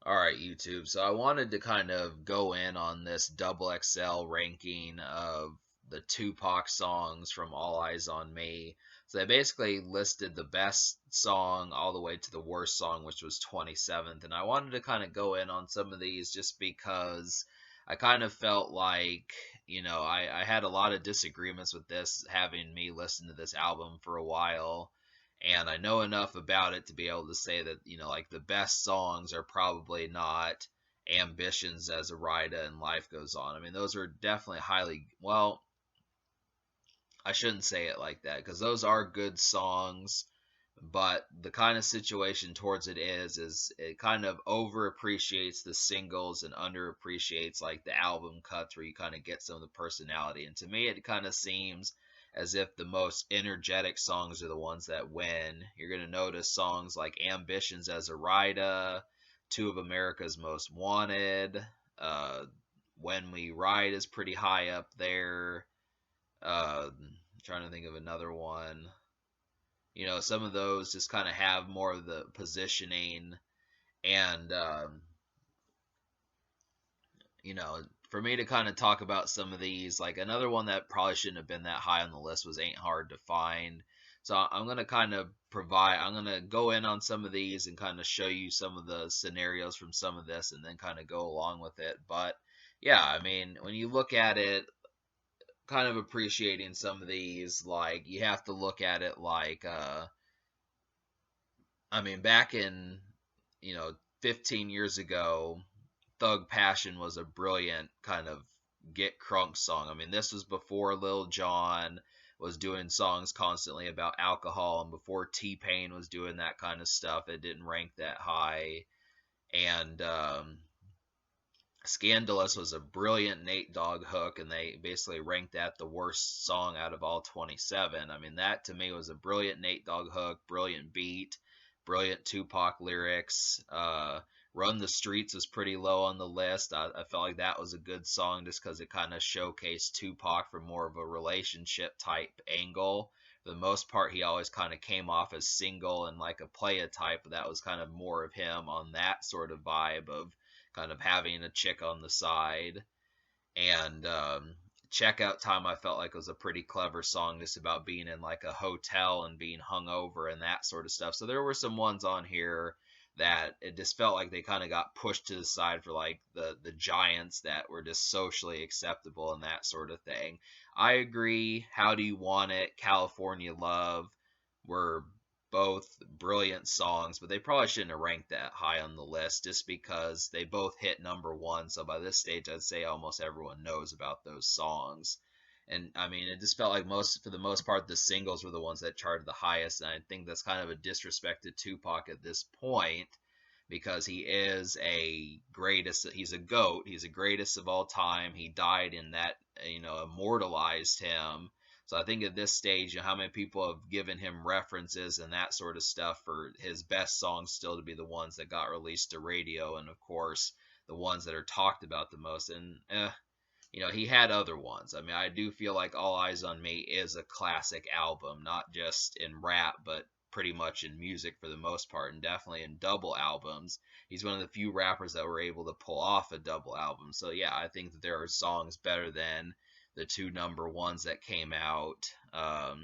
Alright, YouTube. So I wanted to kind of go in on this double XL ranking of the Tupac songs from All Eyes on Me. So they basically listed the best song all the way to the worst song, which was 27th. And I wanted to kind of go in on some of these just because I kind of felt like, I had a lot of disagreements with this, having me listen to this album for a while, and I know enough about it to be able to say that, like the best songs are probably not Ambitions as a Rida and Life Goes On. I mean, those are definitely highly, well, I shouldn't say it like that because those are good songs, but the kind of situation towards it is it kind of overappreciates the singles and underappreciates like the album cuts where you kind of get some of the personality. And to me, it kind of seems as if the most energetic songs are the ones that win. You're going to notice songs like Ambitions as a Rida, Two of America's Most Wanted, uh, When We Ride is pretty high up there. Trying to think of another one. Some of those just kind of have more of the positioning, and you know, for me to kind of talk about some of these, like another one that probably shouldn't have been that high on the list was Ain't Hard to Find. So I'm going to kind of I'm going to go in on some of these and kind of show you some of the scenarios from some of this and then kind of go along with it. But yeah, I mean, when you look at it, kind of appreciating some of these, like you have to look at it like, I mean, back in, you know, 15 years ago, Thug Passion was a brilliant kind of get crunk song. I mean, this was before Lil Jon was doing songs constantly about alcohol and before T-Pain was doing that kind of stuff. It didn't rank that high. And Scandalous was a brilliant Nate Dogg hook, and they basically ranked that the worst song out of all 27. I mean, that to me was a brilliant Nate Dogg hook, brilliant beat, brilliant Tupac lyrics. Run the Streets was pretty low on the list. I felt like that was a good song just because it kind of showcased Tupac from more of a relationship type angle. For the most part, he always kind of came off as single and like a playa type, but that was kind of more of him on that sort of vibe of kind of having a chick on the side. And Checkout Time, I felt like was a pretty clever song just about being in like a hotel and being hungover and that sort of stuff. So there were some ones on here that it just felt like they kind of got pushed to the side for like the giants that were just socially acceptable and that sort of thing. I agree. How Do You Want It, California Love were both brilliant songs, but they probably shouldn't have ranked that high on the list just because they both hit number one. So by this stage, I'd say almost everyone knows about those songs. And I mean, it just felt like for the most part, the singles were the ones that charted the highest. And I think that's kind of a disrespect to Tupac at this point because he is a greatest. He's a goat. He's the greatest of all time. He died in that, immortalized him. So I think at this stage, how many people have given him references and that sort of stuff for his best songs still to be the ones that got released to radio, and of course the ones that are talked about the most. And he had other ones. I mean, I do feel like All Eyes on Me is a classic album, not just in rap, but pretty much in music for the most part, and definitely in double albums. He's one of the few rappers that were able to pull off a double album. So yeah, I think that there are songs better than the two number ones that came out. I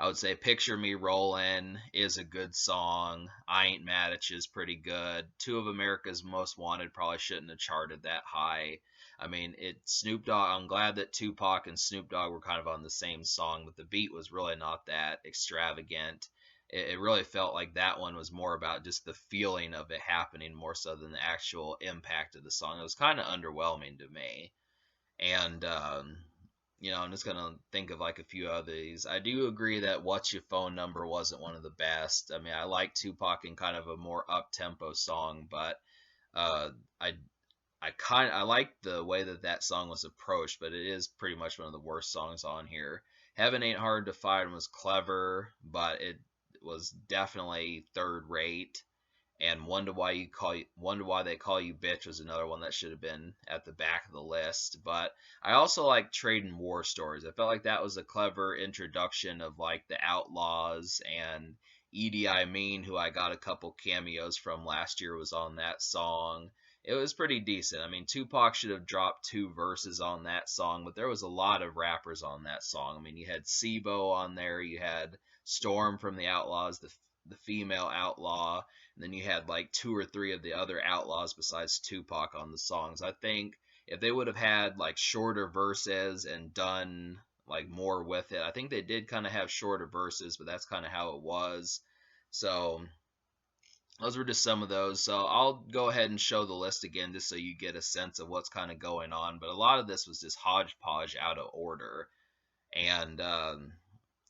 would say Picture Me Rollin' is a good song. I Ain't Mad at You is pretty good. Two of America's Most Wanted probably shouldn't have charted that high. I mean, Snoop Dogg, I'm glad that Tupac and Snoop Dogg were kind of on the same song, but the beat was really not that extravagant. It really felt like that one was more about just the feeling of it happening more so than the actual impact of the song. It was kind of underwhelming to me. And I'm just gonna think of like a few others. I do agree that "What's Your Phone Number" wasn't one of the best. I mean, I like Tupac in kind of a more up tempo song, but uh, I I like the way that that song was approached, but it is pretty much one of the worst songs on here. Heaven Ain't Hard to Find was clever, but it was definitely third rate. And Wonder Why They Call You Bitch was another one that should have been at the back of the list. But I also like Trading War Stories. I felt like that was a clever introduction of like the Outlaws and Edie I Mean, who I got a couple cameos from last year, was on that song. It was pretty decent. I mean, Tupac should have dropped 2 verses on that song, but there was a lot of rappers on that song. I mean, you had Sibo on there, you had Storm from the Outlaws, the female outlaw, and then you had like 2 or 3 of the other outlaws besides Tupac on the songs. I think if they would have had like shorter verses and done like more with it, I think they did kind of have shorter verses, but that's kind of how it was. So those were just some of those. So I'll go ahead and show the list again just so you get a sense of what's kind of going on. But a lot of this was just hodgepodge out of order. And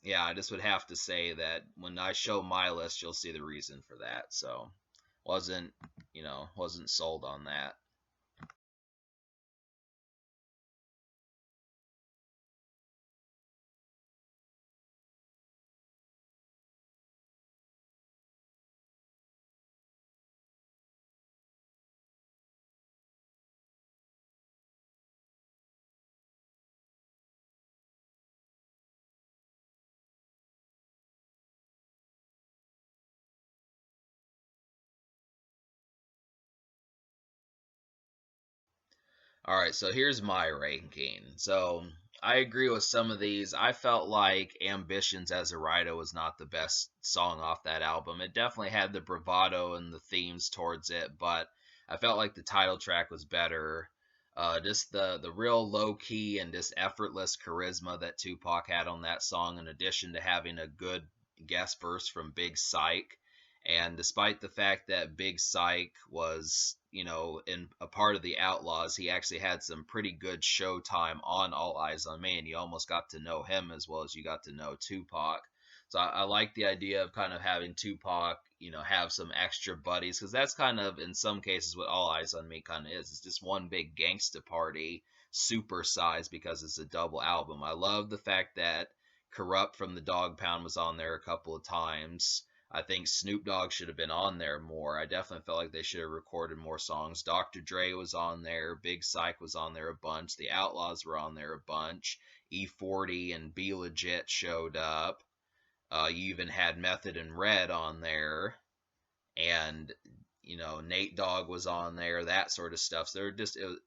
yeah, I just would have to say that when I show my list, you'll see the reason for that. So wasn't, wasn't sold on that. All right, so here's my ranking. So I agree with some of these. I felt like Ambitions as a Writer was not the best song off that album. It definitely had the bravado and the themes towards it, but I felt like the title track was better. Just the real low key and just effortless charisma that Tupac had on that song, in addition to having a good guest verse from Big Psych. And despite the fact that Big Psych was, in a part of the Outlaws, he actually had some pretty good showtime on All Eyes on Me, and you almost got to know him as well as you got to know Tupac. So I like the idea of kind of having Tupac, have some extra buddies, because that's kind of, in some cases, what All Eyes on Me kind of is. It's just one big gangsta party, super sized because it's a double album. I love the fact that Corrupt from the Dog Pound was on there a couple of times. I think Snoop Dogg should have been on there more. I definitely felt like they should have recorded more songs. Dr. Dre was on there. Big Psych was on there a bunch. The Outlaws were on there a bunch. E40 and Be Legit showed up. You even had Method and Red on there, and Nate Dogg was on there, that sort of stuff. So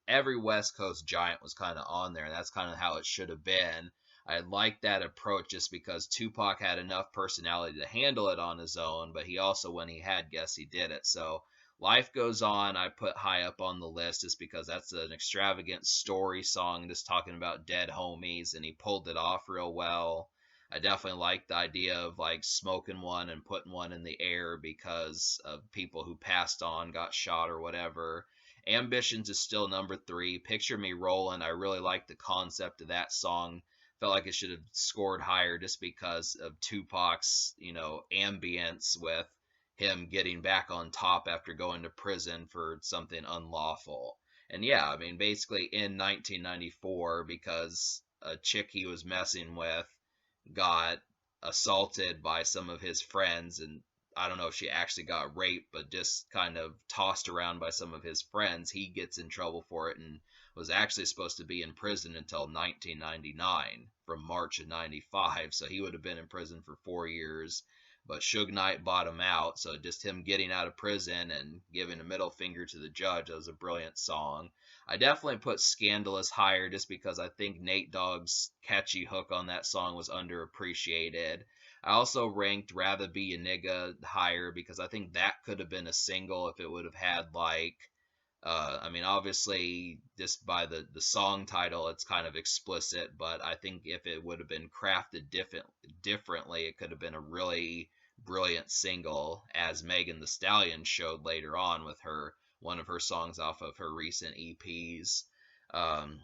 every West Coast giant was kind of on there, and that's kind of how it should have been. I like that approach just because Tupac had enough personality to handle it on his own, but he also, when he had guests, he did it. So Life Goes On, I put high up on the list just because that's an extravagant story song, just talking about dead homies, and he pulled it off real well. I definitely like the idea of like smoking one and putting one in the air because of people who passed on, got shot, or whatever. Ambitions is still number 3. Picture Me Rollin', I really like the concept of that song. Felt like it should have scored higher just because of Tupac's, ambience with him getting back on top after going to prison for something unlawful. And yeah, I mean, basically in 1994, because a chick he was messing with got assaulted by some of his friends, and I don't know if she actually got raped, but just kind of tossed around by some of his friends. He gets in trouble for it and was actually supposed to be in prison until 1999 from March of 95. So he would have been in prison for 4 years. But Suge Knight bought him out. So just him getting out of prison and giving a middle finger to the judge, that was a brilliant song. I definitely put Scandalous higher just because I think Nate Dogg's catchy hook on that song was underappreciated. I also ranked Rather Be a Nigga higher because I think that could have been a single if it would have had like I mean, obviously, just by the song title, it's kind of explicit, but I think if it would have been crafted differently, it could have been a really brilliant single, as Megan the Stallion showed later on with her one of her songs off of her recent EPs. Um,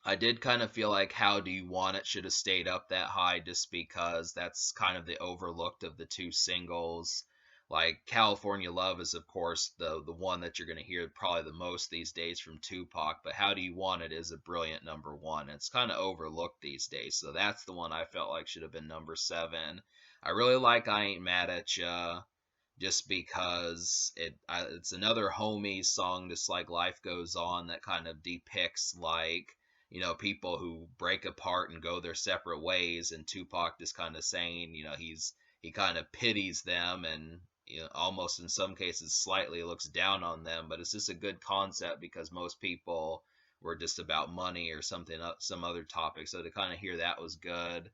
I did kind of feel like How Do You Want It should have stayed up that high just because that's kind of the overlooked of the 2 singles. Like California Love is of course the one that you're going to hear probably the most these days from Tupac, but How Do You Want It is a brilliant number 1. It's kind of overlooked these days. So that's the one I felt like should have been number 7. I really like I Ain't Mad at Ya just because it's another homie song, just like Life Goes On, that kind of depicts like people who break apart and go their separate ways, and Tupac just kind of saying, he kind of pities them and, you know, almost in some cases slightly looks down on them. But it's just a good concept because most people were just about money or something, some other topic. So to kind of hear that was good.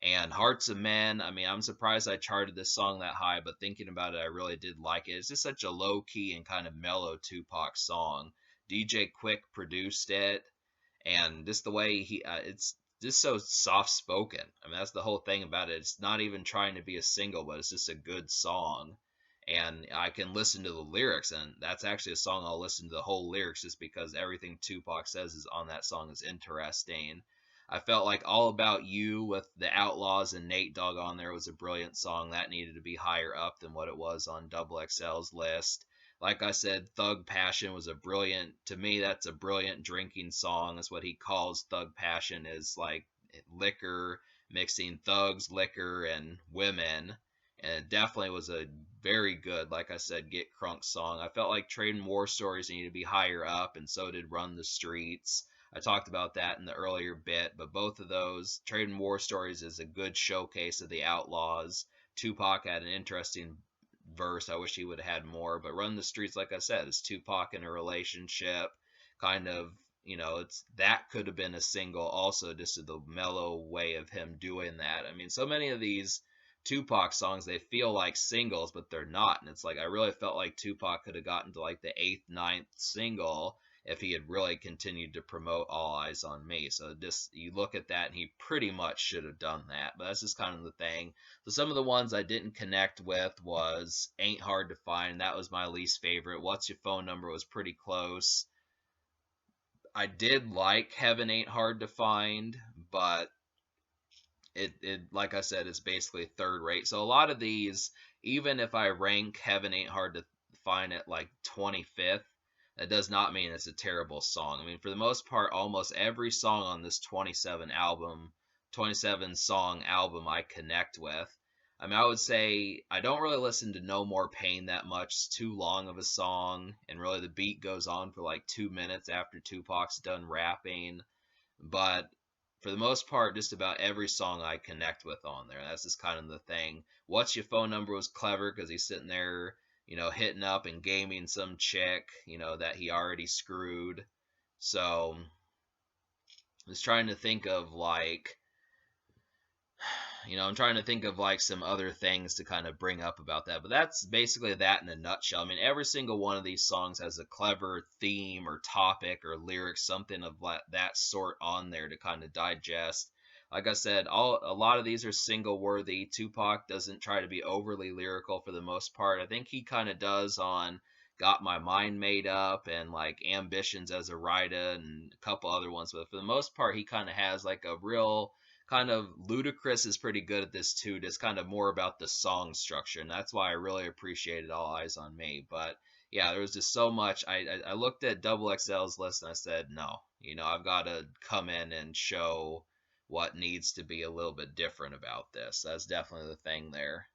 And Hearts of Men, I mean, I'm surprised I charted this song that high, but thinking about it, I really did like it. It's just such a low key and kind of mellow Tupac song. DJ Quick produced it, and just the way it's just so soft spoken. I mean, that's the whole thing about it. It's not even trying to be a single, but it's just a good song. And I can listen to the lyrics, and that's actually a song I'll listen to the whole lyrics just because everything Tupac says is on that song is interesting. I felt like All About You with the Outlaws and Nate Dogg on there was a brilliant song that needed to be higher up than what it was on Double XL's list. Like I said, Thug Passion was a brilliant, to me, that's a brilliant drinking song. That's what he calls Thug Passion, is like liquor, mixing thugs, liquor, and women. And it definitely was a very good, like I said, Get Crunk song. I felt like Trading War Stories needed to be higher up, and so did Run the Streets. I talked about that in the earlier bit, but both of those, Trading War Stories is a good showcase of the Outlaws. Tupac had an interesting verse. I wish he would have had more, but Run the Streets, like I said, is Tupac in a relationship. Kind of, you know, it's that could have been a single also, just the mellow way of him doing that. I mean, so many of these Tupac songs, they feel like singles, but they're not. And it's like, I really felt like Tupac could have gotten to like the eighth, ninth single if he had really continued to promote All Eyes on Me. So just you look at that and he pretty much should have done that. But that's just kind of the thing. So some of the ones I didn't connect with was Ain't Hard to Find. That was my least favorite. What's Your Phone Number was pretty close. I did like Heaven Ain't Hard to Find, but it like I said, it's basically third rate. So a lot of these, even if I rank Heaven Ain't Hard to Find at like 25th, that does not mean it's a terrible song. I mean, for the most part, almost every song on this 27 song album I connect with. I mean, I would say I don't really listen to No More Pain that much. It's too long of a song, and really the beat goes on for like 2 minutes after Tupac's done rapping. But for the most part, just about every song I connect with on there. That's just kind of the thing. What's Your Phone Number was clever because he's sitting there, you know, hitting up and gaming some chick, you know, that he already screwed. So I was trying to think of like, you know, I'm trying to think of like some other things to kind of bring up about that. But that's basically that in a nutshell. I mean, every single one of these songs has a clever theme or topic or lyrics, something of that sort on there to kind of digest. Like I said, a lot of these are single worthy. Tupac doesn't try to be overly lyrical for the most part. I think he kind of does on Got My Mind Made Up and like Ambitions as a Writer and a couple other ones. But for the most part, he kind of has like a real kind of Ludacris is pretty good at this too. Just kind of more about the song structure, and that's why I really appreciated All Eyes on Me. But yeah, there was just so much. I looked at Double XL's list and I said, no, you know, I've got to come in and show what needs to be a little bit different about this. That's definitely the thing there.